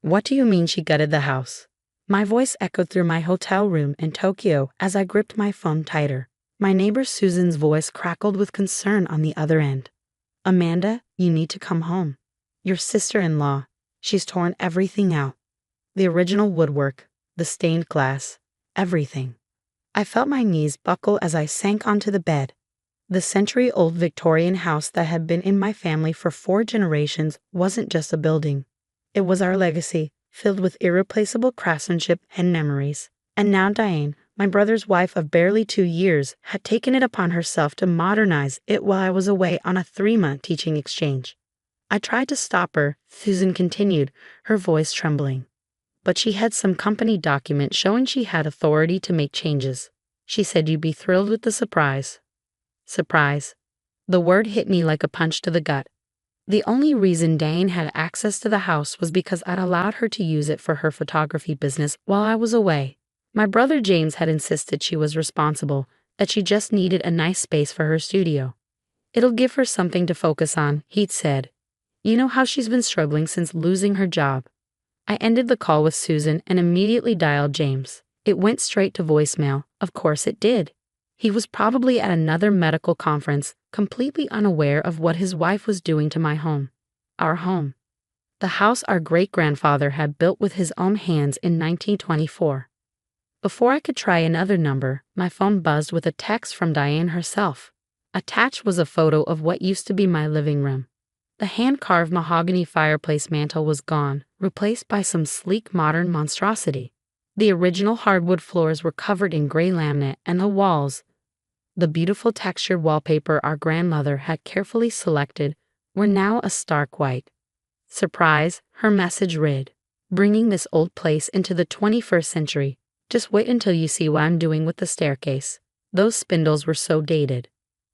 What do you mean she gutted the house? My voice echoed through my hotel room in Tokyo as I gripped my phone tighter. My neighbor Susan's voice crackled with concern on the other end. Amanda, you need to come home. Your sister-in-law, she's torn everything out. The original woodwork, the stained glass, everything. I felt my knees buckle as I sank onto the bed. The century-old Victorian house that had been in my family for 4 generations wasn't just a building. It was our legacy, filled with irreplaceable craftsmanship and memories. And now Diane, my brother's wife of barely 2 years, had taken it upon herself to modernize it while I was away on a 3-month teaching exchange. I tried to stop her, Susan continued, her voice trembling. But she had some company document showing she had authority to make changes. She said you'd be thrilled with the surprise. Surprise. The word hit me like a punch to the gut. The only reason Diane had access to the house was because I'd allowed her to use it for her photography business while I was away. My brother James had insisted she was responsible, that she just needed a nice space for her studio. It'll give her something to focus on, he'd said. You know how she's been struggling since losing her job. I ended the call with Susan and immediately dialed James. It went straight to voicemail. Of course it did. He was probably at another medical conference, completely unaware of what his wife was doing to my home. Our home. The house our great-grandfather had built with his own hands in 1924. Before I could try another number, my phone buzzed with a text from Diane herself. Attached was a photo of what used to be my living room. The hand-carved mahogany fireplace mantel was gone, replaced by some sleek modern monstrosity. The original hardwood floors were covered in gray laminate, and the walls, the beautiful textured wallpaper our grandmother had carefully selected, were now a stark white. Surprise, her message read, bringing this old place into the 21st century. Just wait until you see what I'm doing with the staircase. Those spindles were so dated.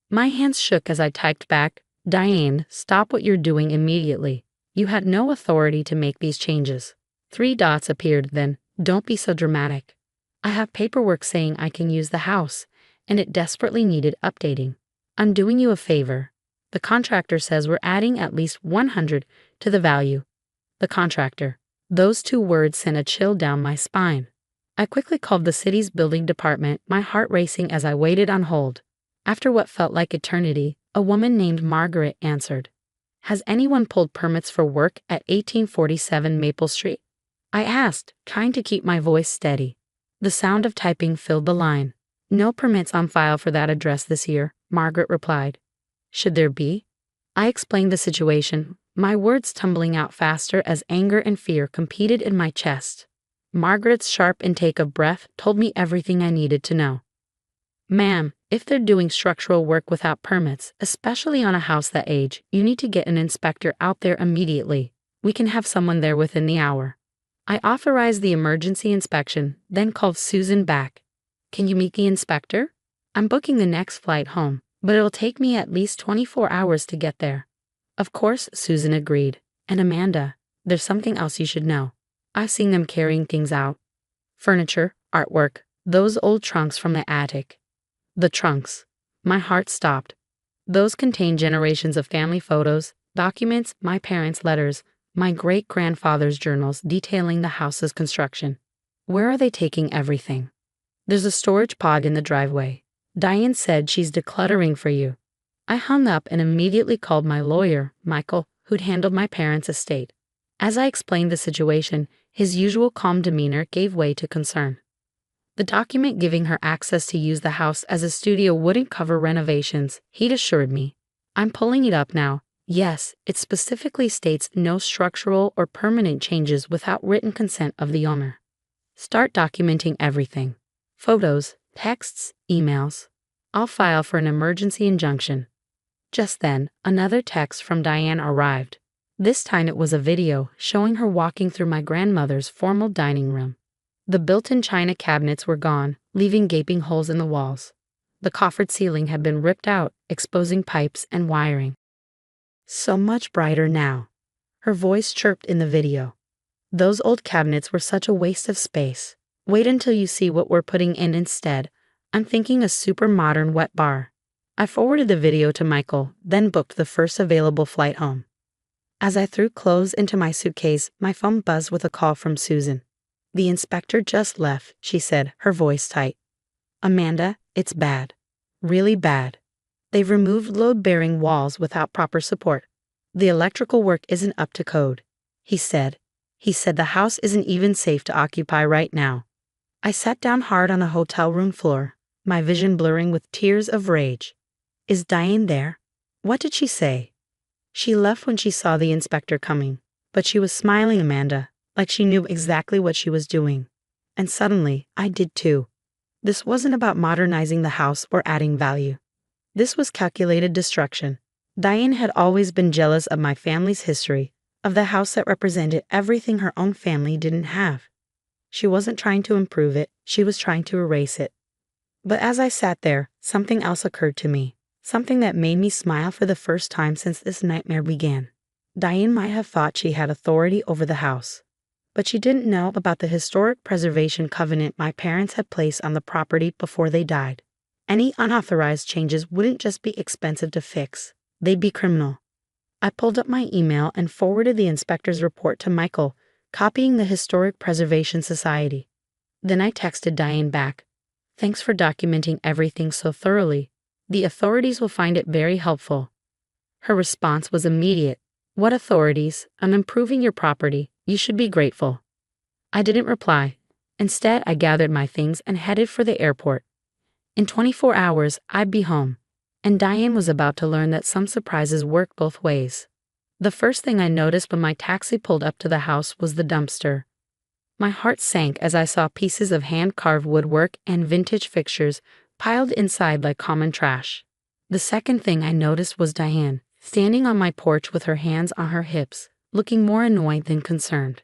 My hands shook as I typed back, Diane, stop what you're doing immediately. You had no authority to make these changes. 3 dots appeared then. Don't be so dramatic. I have paperwork saying I can use the house, and it desperately needed updating. I'm doing you a favor. The contractor says we're adding at least 100 to the value. The contractor. Those 2 words sent a chill down my spine. I quickly called the city's building department, my heart racing as I waited on hold. After what felt like eternity, a woman named Margaret answered. Has anyone pulled permits for work at 1847 Maple Street? I asked, trying to keep my voice steady. The sound of typing filled the line. No permits on file for that address this year, Margaret replied. Should there be? I explained the situation, my words tumbling out faster as anger and fear competed in my chest. Margaret's sharp intake of breath told me everything I needed to know. Ma'am, if they're doing structural work without permits, especially on a house that age, you need to get an inspector out there immediately. We can have someone there within the hour. I authorized the emergency inspection, then called Susan back. Can you meet the inspector? I'm booking the next flight home, but it'll take me at least 24 hours to get there. Of course, Susan agreed. And Amanda, there's something else you should know. I've seen them carrying things out. Furniture, artwork, those old trunks from the attic. The trunks. My heart stopped. Those contained generations of family photos, documents, my parents' letters, my great-grandfather's journals detailing the house's construction. Where are they taking everything? There's a storage pod in the driveway. Diane said she's decluttering for you. I hung up and immediately called my lawyer, Michael, who'd handled my parents' estate. As I explained the situation, his usual calm demeanor gave way to concern. The document giving her access to use the house as a studio wouldn't cover renovations, he'd assured me. I'm pulling it up now. Yes, it specifically states no structural or permanent changes without written consent of the owner. Start documenting everything. Photos, texts, emails. I'll file for an emergency injunction. Just then, another text from Diane arrived. This time it was a video showing her walking through my grandmother's formal dining room. The built-in china cabinets were gone, leaving gaping holes in the walls. The coffered ceiling had been ripped out, exposing pipes and wiring. So much brighter now. Her voice chirped in the video. Those old cabinets were such a waste of space. Wait until you see what we're putting in instead. I'm thinking a super modern wet bar. I forwarded the video to Michael, then booked the first available flight home. As I threw clothes into my suitcase, my phone buzzed with a call from Susan. "The inspector just left," she said, her voice tight. "Amanda, it's bad. Really bad. They've removed load-bearing walls without proper support. The electrical work isn't up to code," he said. He said the house isn't even safe to occupy right now. I sat down hard on the hotel room floor, my vision blurring with tears of rage. "Is Diane there? What did she say?" "She left when she saw the inspector coming, but she was smiling, Amanda, like she knew exactly what she was doing. And suddenly, I did too. This wasn't about modernizing the house or adding value. This was calculated destruction. Diane had always been jealous of my family's history, of the house that represented everything her own family didn't have. She wasn't trying to improve it, she was trying to erase it. But as I sat there, something else occurred to me, something that made me smile for the first time since this nightmare began. Diane might have thought she had authority over the house, but she didn't know about the historic preservation covenant my parents had placed on the property before they died. Any unauthorized changes wouldn't just be expensive to fix, they'd be criminal. I pulled up my email and forwarded the inspector's report to Michael, copying the Historic Preservation Society. Then I texted Diane back. "Thanks for documenting everything so thoroughly. The authorities will find it very helpful." Her response was immediate. "What authorities? I'm improving your property. You should be grateful." I didn't reply. Instead, I gathered my things and headed for the airport. In 24 hours, I'd be home. And Diane was about to learn that some surprises work both ways. The first thing I noticed when my taxi pulled up to the house was the dumpster. My heart sank as I saw pieces of hand-carved woodwork and vintage fixtures piled inside like common trash. The second thing I noticed was Diane, standing on my porch with her hands on her hips, looking more annoyed than concerned.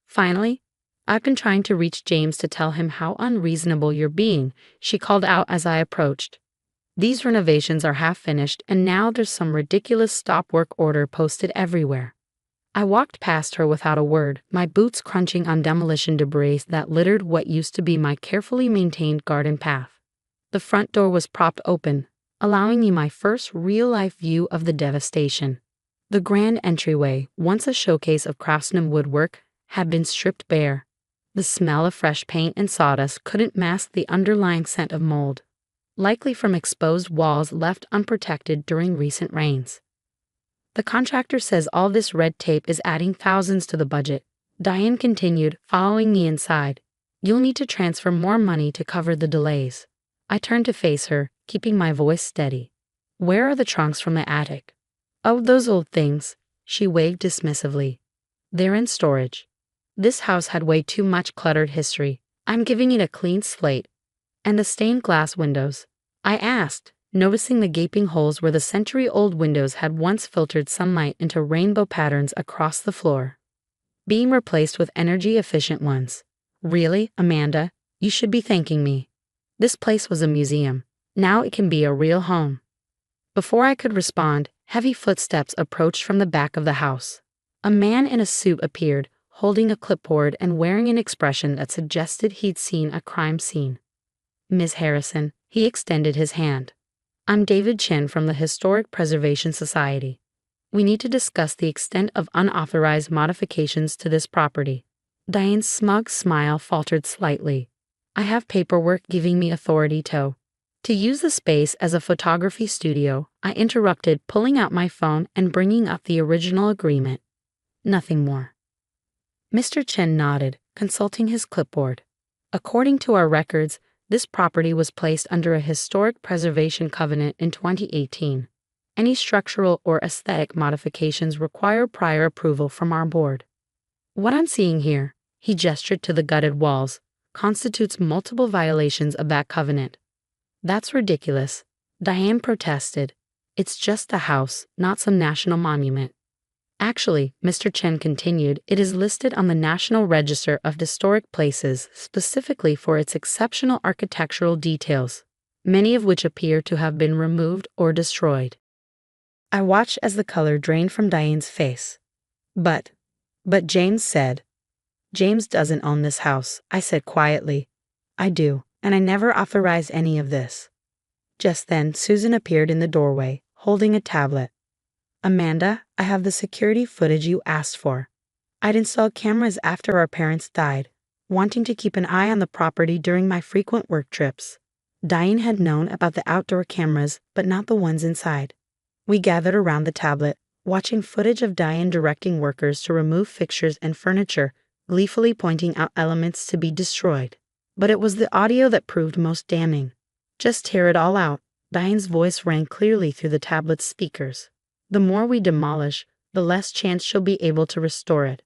"Finally, I've been trying to reach James to tell him how unreasonable you're being," she called out as I approached. "These renovations are half finished and now there's some ridiculous stop work order posted everywhere." I walked past her without a word, my boots crunching on demolition debris that littered what used to be my carefully maintained garden path. The front door was propped open, allowing me my first real-life view of the devastation. The grand entryway, once a showcase of craftsman woodwork, had been stripped bare. The smell of fresh paint and sawdust couldn't mask the underlying scent of mold, likely from exposed walls left unprotected during recent rains. "The contractor says all this red tape is adding thousands to the budget," Diane continued, following me inside. "You'll need to transfer more money to cover the delays." I turned to face her, keeping my voice steady. "Where are the trunks from the attic?" "Oh, those old things," she waved dismissively. "They're in storage. This house had way too much cluttered history. I'm giving it a clean slate." "And the stained glass windows?" I asked, noticing the gaping holes where the century-old windows had once filtered sunlight into rainbow patterns across the floor. "Being replaced with energy-efficient ones." "Really, Amanda? You should be thanking me. This place was a museum. Now it can be a real home." Before I could respond, heavy footsteps approached from the back of the house. A man in a suit appeared, holding a clipboard and wearing an expression that suggested he'd seen a crime scene. "Ms. Harrison," he extended his hand. "I'm David Chen from the Historic Preservation Society. We need to discuss the extent of unauthorized modifications to this property." Diane's smug smile faltered slightly. "I have paperwork giving me authority to use the space as a photography studio," I interrupted, pulling out my phone and bringing up the original agreement. "Nothing more." Mr. Chen nodded, consulting his clipboard. "According to our records, this property was placed under a historic preservation covenant in 2018. Any structural or aesthetic modifications require prior approval from our board. What I'm seeing here," he gestured to the gutted walls, "constitutes multiple violations of that covenant." "That's ridiculous," Diane protested. "It's just a house, not some national monument." "Actually," Mr. Chen continued, "it is listed on the National Register of Historic Places specifically for its exceptional architectural details, many of which appear to have been removed or destroyed." I watched as the color drained from Diane's face. But James said. "James doesn't own this house," I said quietly. "I do, and I never authorized any of this." Just then, Susan appeared in the doorway, holding a tablet. Amanda, I have the security footage you asked for. I'd installed cameras after our parents died, wanting to keep an eye on the property during my frequent work trips. Diane had known about the outdoor cameras, but not the ones inside. We gathered around the tablet, watching footage of Diane directing workers to remove fixtures and furniture, gleefully pointing out elements to be destroyed. But it was the audio that proved most damning. Just tear it all out. Diane's voice rang clearly through the tablet's speakers. The more we demolish, the less chance she'll be able to restore it.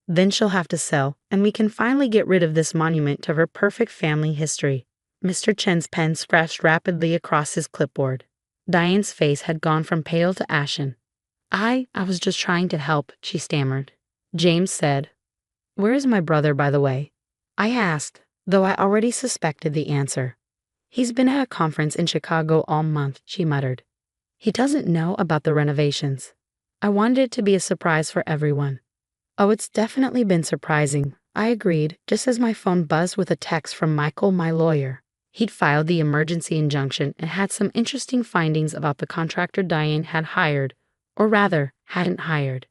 Then she'll have to sell, and we can finally get rid of this monument to her perfect family history. Mr. Chen's pen scratched rapidly across his clipboard. Diane's face had gone from pale to ashen. I was just trying to help, she stammered. James said. Where is my brother, by the way? I asked, though I already suspected the answer. He's been at a conference in Chicago all month, she muttered. He doesn't know about the renovations. I wanted it to be a surprise for everyone. Oh, it's definitely been surprising, I agreed, just as my phone buzzed with a text from Michael, my lawyer. He'd filed the emergency injunction and had some interesting findings about the contractor Diane had hired, or rather, hadn't hired.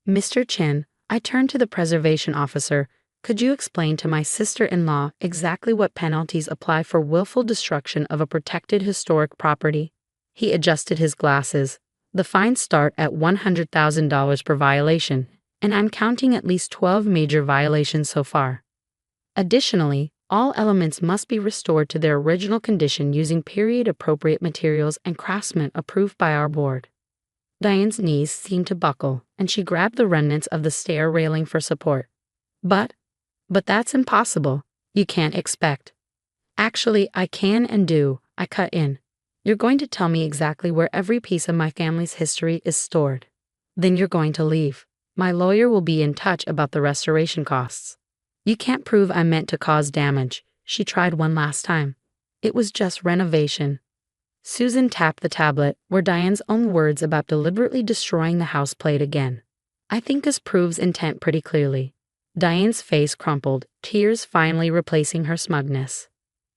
Mr. Chen, I turned to the preservation officer. Could you explain to my sister-in-law exactly what penalties apply for willful destruction of a protected historic property? He adjusted his glasses. The fines start at $100,000 per violation, and I'm counting at least 12 major violations so far. Additionally, all elements must be restored to their original condition using period-appropriate materials and craftsmen approved by our board. Diane's knees seemed to buckle, and she grabbed the remnants of the stair railing for support. But that's impossible. You can't expect. Actually, I can and do, I cut in. You're going to tell me exactly where every piece of my family's history is stored. Then you're going to leave. My lawyer will be in touch about the restoration costs. You can't prove I meant to cause damage. She tried one last time. It was just renovation. Susan tapped the tablet, where Diane's own words about deliberately destroying the house played again. I think this proves intent pretty clearly. Diane's face crumpled, tears finally replacing her smugness.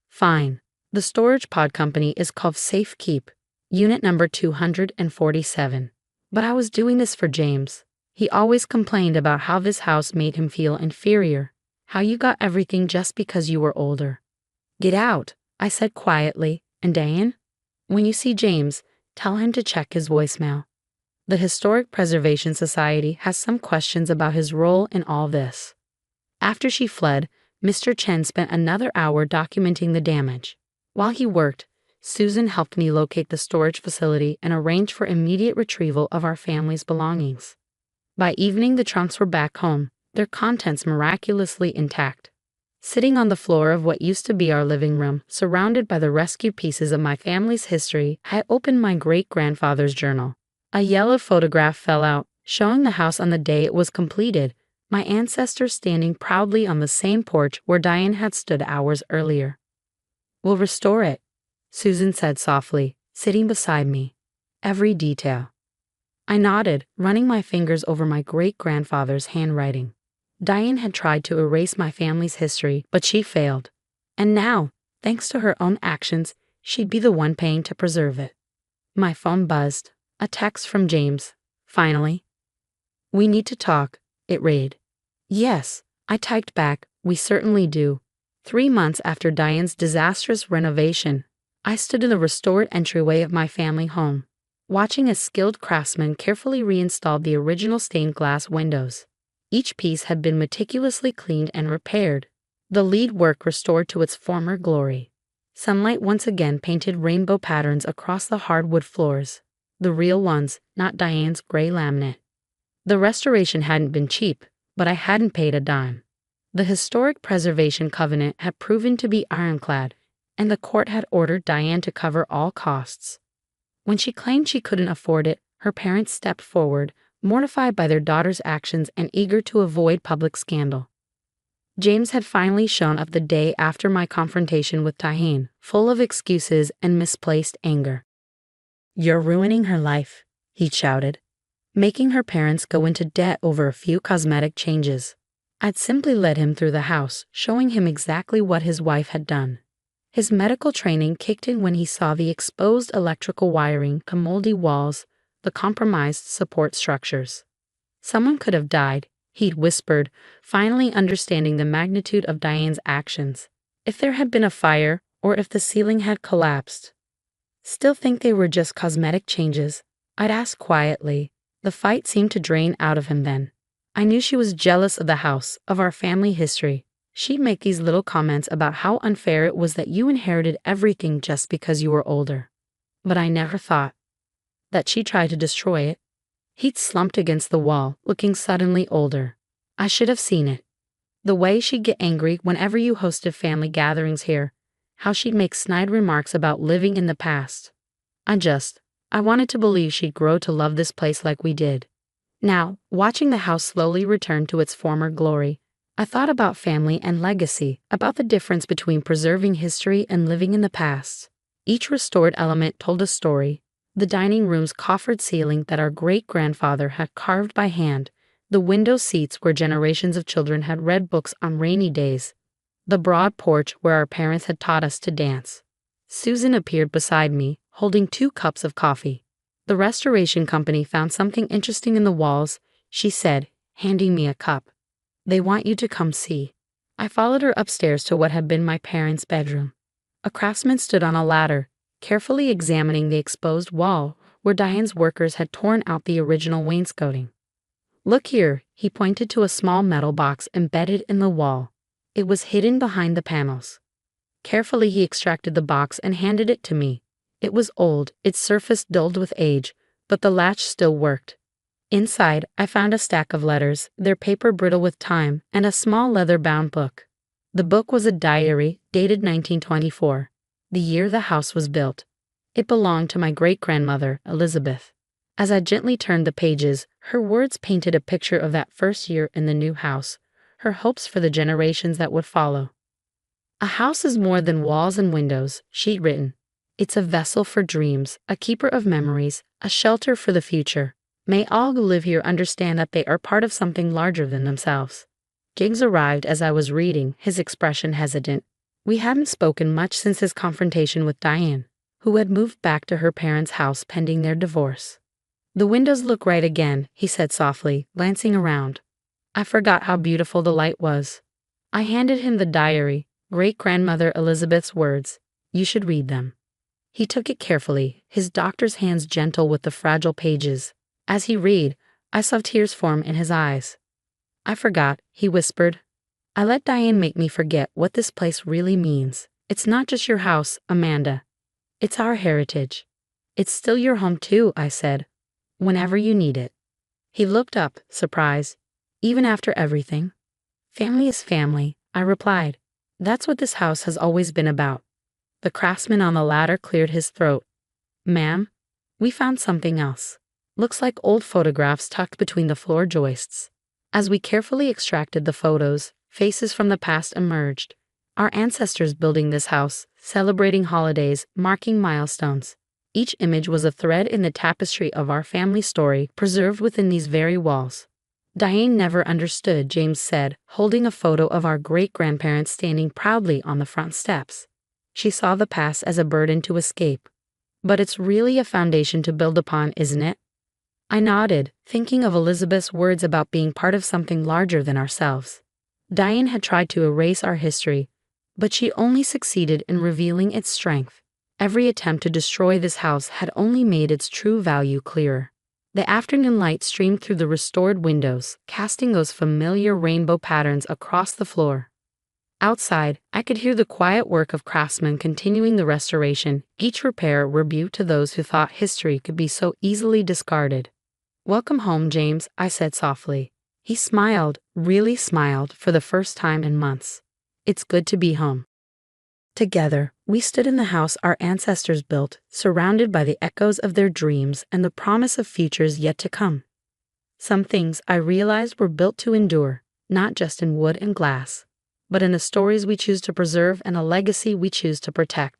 Fine. The storage pod company is called Safe Keep, unit number 247. But I was doing this for James. He always complained about how this house made him feel inferior, how you got everything just because you were older. Get out, I said quietly, and Diane? When you see James, tell him to check his voicemail. The Historic Preservation Society has some questions about his role in all this. After she fled, Mr. Chen spent another hour documenting the damage. While he worked, Susan helped me locate the storage facility and arrange for immediate retrieval of our family's belongings. By evening, the trunks were back home, their contents miraculously intact. Sitting on the floor of what used to be our living room, surrounded by the rescued pieces of my family's history, I opened my great-grandfather's journal. A yellow photograph fell out, showing the house on the day it was completed, my ancestors standing proudly on the same porch where Diane had stood hours earlier. We'll restore it, Susan said softly, sitting beside me. Every detail. I nodded, running my fingers over my great-grandfather's handwriting. Diane had tried to erase my family's history, but she failed. And now, thanks to her own actions, she'd be the one paying to preserve it. My phone buzzed. A text from James. Finally. We need to talk, it read. Yes, I typed back, we certainly do. 3 months after Diane's disastrous renovation, I stood in the restored entryway of my family home, watching a skilled craftsman carefully reinstall the original stained glass windows. Each piece had been meticulously cleaned and repaired, the lead work restored to its former glory. Sunlight once again painted rainbow patterns across the hardwood floors, the real ones, not Diane's gray laminate. The restoration hadn't been cheap, but I hadn't paid a dime. The Historic Preservation Covenant had proven to be ironclad, and the court had ordered Diane to cover all costs. When she claimed she couldn't afford it, her parents stepped forward, mortified by their daughter's actions and eager to avoid public scandal. James had finally shown up the day after my confrontation with Diane, full of excuses and misplaced anger. You're ruining her life, he shouted, making her parents go into debt over a few cosmetic changes. I'd simply led him through the house, showing him exactly what his wife had done. His medical training kicked in when he saw the exposed electrical wiring to moldy walls, the compromised support structures. Someone could have died, he'd whispered, finally understanding the magnitude of Diane's actions. If there had been a fire, or if the ceiling had collapsed. Still think they were just cosmetic changes? I'd ask quietly. The fight seemed to drain out of him then. I knew she was jealous of the house, of our family history. She'd make these little comments about how unfair it was that you inherited everything just because you were older. But I never thought that she tried to destroy it. He'd slumped against the wall, looking suddenly older. I should have seen it. The way she'd get angry whenever you hosted family gatherings here. How she'd make snide remarks about living in the past. I wanted to believe she'd grow to love this place like we did. Now, watching the house slowly return to its former glory, I thought about family and legacy, about the difference between preserving history and living in the past. Each restored element told a story. The dining room's coffered ceiling that our great-grandfather had carved by hand, the window seats where generations of children had read books on rainy days, the broad porch where our parents had taught us to dance. Susan appeared beside me, holding 2 cups of coffee. The restoration company found something interesting in the walls, she said, handing me a cup. They want you to come see. I followed her upstairs to what had been my parents' bedroom. A craftsman stood on a ladder, carefully examining the exposed wall where Diane's workers had torn out the original wainscoting. Look here, he pointed to a small metal box embedded in the wall. It was hidden behind the panels. Carefully he extracted the box and handed it to me. It was old, its surface dulled with age, but the latch still worked. Inside, I found a stack of letters, their paper brittle with time, and a small leather-bound book. The book was a diary, dated 1924, the year the house was built. It belonged to my great-grandmother, Elizabeth. As I gently turned the pages, her words painted a picture of that first year in the new house, her hopes for the generations that would follow. A house is more than walls and windows, she'd written. It's a vessel for dreams, a keeper of memories, a shelter for the future. May all who live here understand that they are part of something larger than themselves. James arrived as I was reading, his expression hesitant. We hadn't spoken much since his confrontation with Diane, who had moved back to her parents' house pending their divorce. The windows look right again, he said softly, glancing around. I forgot how beautiful the light was. I handed him the diary, great-grandmother Elizabeth's words. You should read them. He took it carefully, his doctor's hands gentle with the fragile pages. As he read, I saw tears form in his eyes. I forgot, he whispered. I let Diane make me forget what this place really means. It's not just your house, Amanda. It's our heritage. It's still your home too, I said. Whenever you need it. He looked up, surprised. Even after everything? Family is family, I replied. That's what this house has always been about. The craftsman on the ladder cleared his throat. Ma'am, we found something else. Looks like old photographs tucked between the floor joists. As we carefully extracted the photos, faces from the past emerged. Our ancestors building this house, celebrating holidays, marking milestones. Each image was a thread in the tapestry of our family story, preserved within these very walls. Diane never understood, James said, holding a photo of our great-grandparents standing proudly on the front steps. She saw the past as a burden to escape. But it's really a foundation to build upon, isn't it? I nodded, thinking of Elizabeth's words about being part of something larger than ourselves. Diane had tried to erase our history, but she only succeeded in revealing its strength. Every attempt to destroy this house had only made its true value clearer. The afternoon light streamed through the restored windows, casting those familiar rainbow patterns across the floor. Outside, I could hear the quiet work of craftsmen continuing the restoration, each repair a rebuke to those who thought history could be so easily discarded. Welcome home, James, I said softly. He smiled, really smiled, for the first time in months. It's good to be home. Together, we stood in the house our ancestors built, surrounded by the echoes of their dreams and the promise of futures yet to come. Some things I realized were built to endure, not just in wood and glass, but in the stories we choose to preserve and a legacy we choose to protect.